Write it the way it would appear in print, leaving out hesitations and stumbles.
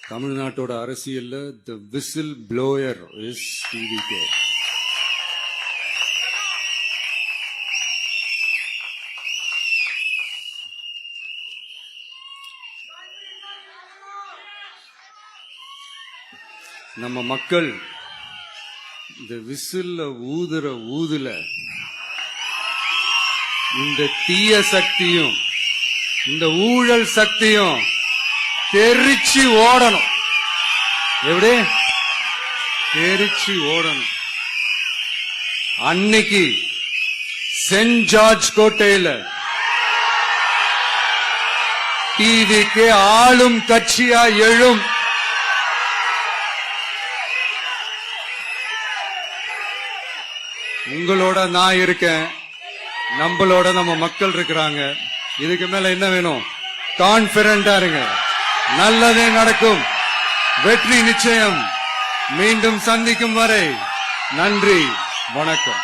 தமிழ்நாட்டோட அரசியல்ல தி whistle blower is TVK. நம்ம மக்கள் இந்த விசில்ல ஊதுற ஊதுல இந்த தீய சக்தியும் இந்த ஊழல் சக்தியும் தெரிச்சு ஓடணும். எப்படி தெரிச்சு ஓடணும்? அன்னைக்கு சென்ட் ஜார்ஜ் கோட்டையில டிவிக்கு ஆளும் கட்சியா எழும். உங்களோட நான் இருக்கேன், நம்மளோட நம்ம மக்கள் இருக்கிறாங்க. இதுக்கு மேல என்ன வேணும்? கான்பிடண்டா இருங்க, நல்லதே நடக்கும், வெற்றி நிச்சயம். மீண்டும் சந்திக்கும் வரை நன்றி, வணக்கம்.